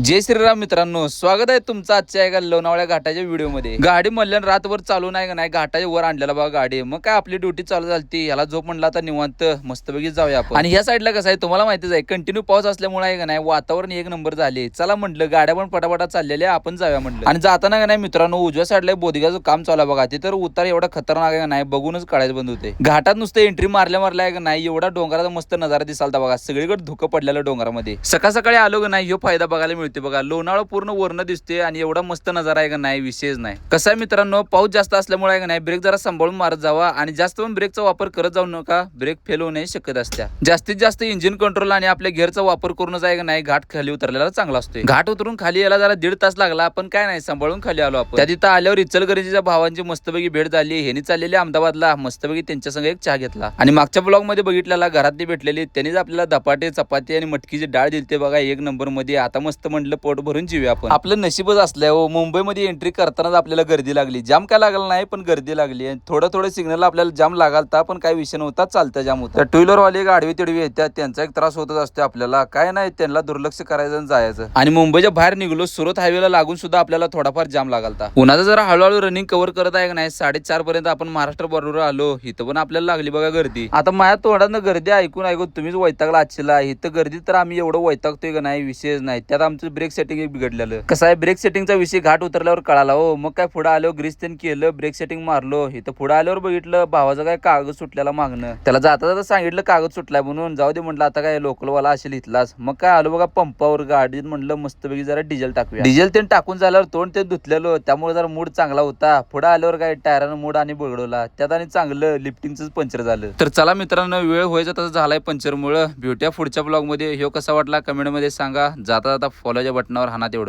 जय श्रीराम मित्रांनो, स्वागत आहे तुमचं आजच्या एका लोणावळ्या घाटाच्या व्हिडिओमध्ये। गाडी मल्ल्यान रातभर चालू नाही का नाही, घाटाच्या वर आणलेला बघा गाडी। मग काय आपली ड्युटी चालू झाली, याला झोप म्हणला आता निवांत मस्तपैकी जाऊया आपण। आणि ह्या साईडला कसं आहे तुम्हाला माहितीच आहे, कंटिन्यू पाऊस असल्यामुळे आहे का नाही वातावरण एक नंबर झाले। चला म्हटलं गाड्या पण पटापटा चाललेल्या, आपण जाऊया म्हटलं। आणि जाताना का नाही मित्रांनो, उजव्या साईडला बोदग्याचं काम चालू आहे बघा। तिथं उतार एवढा खतरनाक आहे का नाही, बघूनच काढायचं बंद होते। घाटात नुसतं एंट्री मारल्या आहे का नाही, एवढा डोंगराचा मस्त नजारा दिसालता बघा। सगळीकडे धुकं पडलेलं डोंगरामध्ये। सकाळ सकाळी आलो का नाही, ह्यो फायदा बघायला मिळते बघा। लोणावळा पूर्ण वर्ण दिसते आणि एवढा मस्त नजारा आहे का नाही, विशेष नाही। कसं आहे मित्रांनो, पाऊस जास्त असल्यामुळे आहे का नाही, ब्रेक जरा सांभाळून मारत जावा आणि जास्त पण ब्रेकचा वापर करत जाऊ नका, ब्रेक फेल होण्याची शक्यता असते। जास्तीत जास्त इंजिन कंट्रोल आणि आपल्या गिअरचा वापर करूनच आहे का नाही, घाट खाली उतरलेला चांगला असतो। घाट उतरून खाली यायला जरा 1.5 तास लागला, पण काय नाही सांभाळून खाली आलो आपण। त्या तिथं आल्यावर इचलकरंजीच्या भावांची मस्तपैकी भेट झाली। ह्यांनी चाललेली अहमदाबादला, मस्तपैकी त्यांच्या संग एक चहा घेतला। आणि मागच्या ब्लॉग मध्ये बघितलेला घरातली भेटलेली, त्यांनीच आपल्याला धपाटे चपाती आणि मटकीची डाळ दिलते बघा एक नंबर मध्ये। आता मस्त म्हटलं पोट भरून जीवूया आपण। आपलं नशीबच असल्या हो, मुंबईमध्ये एंट्री करतानाच आपल्याला गर्दी लागली। जाम काय लागला नाही, पण गर्दी लागली। थोडं सिग्नल आपल्याला जाम लागालता, पण काय विषय नव्हता, चालतं जाम होता। टू व्हीलर वाले आडवी तिडवी येतात, त्यांचा एक त्रास होतच असतो आपल्याला। काय नाही, त्यांना दुर्लक्ष करायचं आणि जायचं। आणि मुंबईच्या बाहेर निघलो, सुरत हायवेला लागून सुद्धा आपल्याला थोडाफार जाम लागालता। उन्हाचं जरा हळूहळू रनिंग कव्हर करत आहे का नाही, 4:30 पर्यंत आपण महाराष्ट्र बरोबर आलो। इथं पण आपल्याला लागली बघा गर्दी। आता माझ्या तोंडानं गर्दी ऐकून तुम्हीच वैतागला आजला। इथं गर्दी तर आम्ही एवढं वैतागतोय का नाही, विशेष नाही। त्यात आमचं ब्रेक सेटिंग एक बिघडलेलं। कसं आहे, ब्रेक सेटिंगचा विषय घाट उतरल्यावर कळाला हो। मग काय पुढे आलो, ग्रीस तेन केलं, ब्रेक सेटिंग मारलो। इथं पुढे आल्यावर बघितलं भावाचा काय कागद सुटलेला मागणं। त्याला जाता जाता सांगितलं कागद सुटलाय म्हणून, जाऊ दे म्हटलं आता काय लोकलवाला असेल इथलाच। मग काय आलो बघा पंपावर गाडीत, म्हणलं मस्तपैकी जरा डिझेल टाकूया। डिझेल तेन टाकून झाल्यावर तोंड ते धुतलेलो, त्यामुळे जरा मूड चांगला होता। पुढे आल्यावर काय टायरानं मूड आणि बिघडवला, त्यात आणि चांगलं लिफ्टिंगच पंक्चर झालं। तर चला मित्रांनो, वेळ व्हायचा तसं झालाय पंक्चर मुळे। भेटूया पुढच्या ब्लॉग मध्ये। ह्यो कसा वाटला कमेंट मध्ये सांगा। जाता जाता फॉलोच्या बटनावर हाना तेवढं।